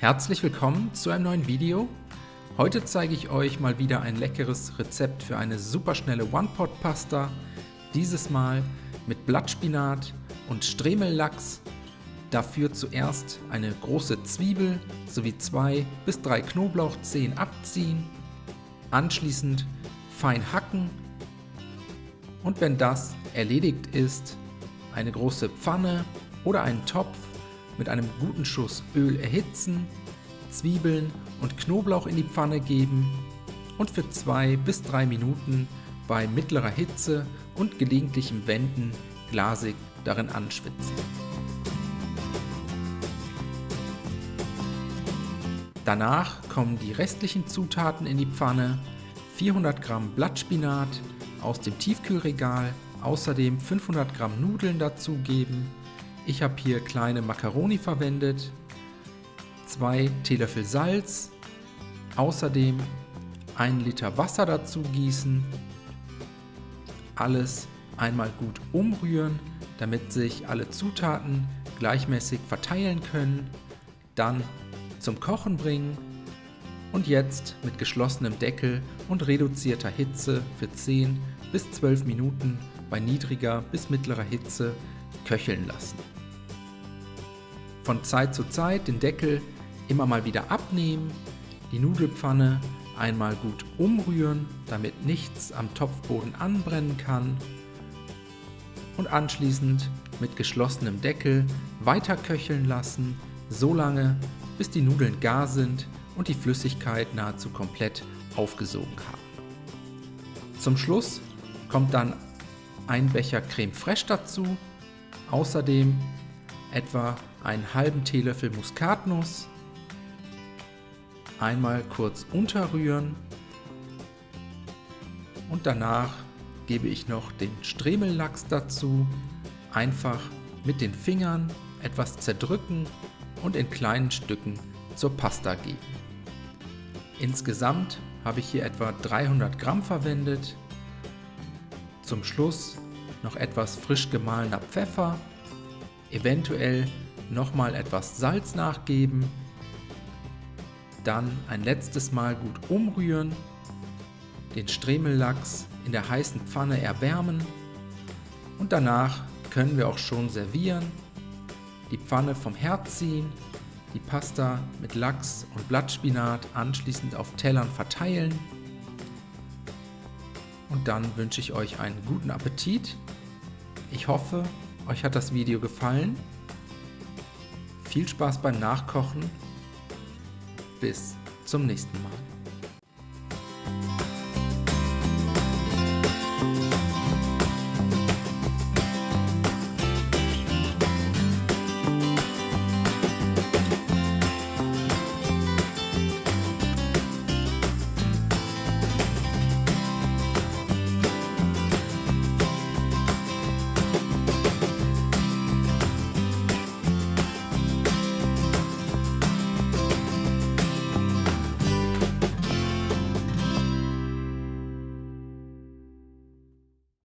Herzlich willkommen zu einem neuen Video. Heute zeige ich euch mal wieder ein leckeres Rezept für eine superschnelle One-Pot-Pasta. Dieses Mal mit Blattspinat und Stremellachs. Dafür zuerst eine große Zwiebel sowie 2 bis 3 Knoblauchzehen abziehen. Anschließend fein hacken. Und wenn das erledigt ist, eine große Pfanne oder einen Topf mit einem guten Schuss Öl erhitzen, Zwiebeln und Knoblauch in die Pfanne geben und für 2 bis 3 Minuten bei mittlerer Hitze und gelegentlichem Wenden glasig darin anschwitzen. Danach kommen die restlichen Zutaten in die Pfanne, 400 Gramm Blattspinat aus dem Tiefkühlregal, außerdem 500 Gramm Nudeln dazugeben. Ich habe hier kleine Makkaroni verwendet, 2 Teelöffel Salz, außerdem 1 Liter Wasser dazu gießen, alles einmal gut umrühren, damit sich alle Zutaten gleichmäßig verteilen können, dann zum Kochen bringen und jetzt mit geschlossenem Deckel und reduzierter Hitze für 10 bis 12 Minuten bei niedriger bis mittlerer Hitze köcheln lassen. Von Zeit zu Zeit den Deckel immer mal wieder abnehmen, die Nudelpfanne einmal gut umrühren, damit nichts am Topfboden anbrennen kann und anschließend mit geschlossenem Deckel weiter köcheln lassen, so lange bis die Nudeln gar sind und die Flüssigkeit nahezu komplett aufgesogen haben. Zum Schluss kommt dann ein Becher Creme Fraiche dazu, außerdem etwa einen halben Teelöffel Muskatnuss, einmal kurz unterrühren und danach gebe ich noch den Stremellachs dazu, einfach mit den Fingern etwas zerdrücken und in kleinen Stücken zur Pasta geben. Insgesamt habe ich hier etwa 300 Gramm verwendet. Zum Schluss noch etwas frisch gemahlener Pfeffer, eventuell nochmal etwas Salz nachgeben, dann ein letztes Mal gut umrühren, den Stremellachs in der heißen Pfanne erwärmen und danach können wir auch schon servieren. Die Pfanne vom Herd ziehen, die Pasta mit Lachs und Blattspinat anschließend auf Tellern verteilen und dann wünsche ich euch einen guten Appetit. Ich hoffe, euch hat das Video gefallen. Viel Spaß beim Nachkochen. Bis zum nächsten Mal.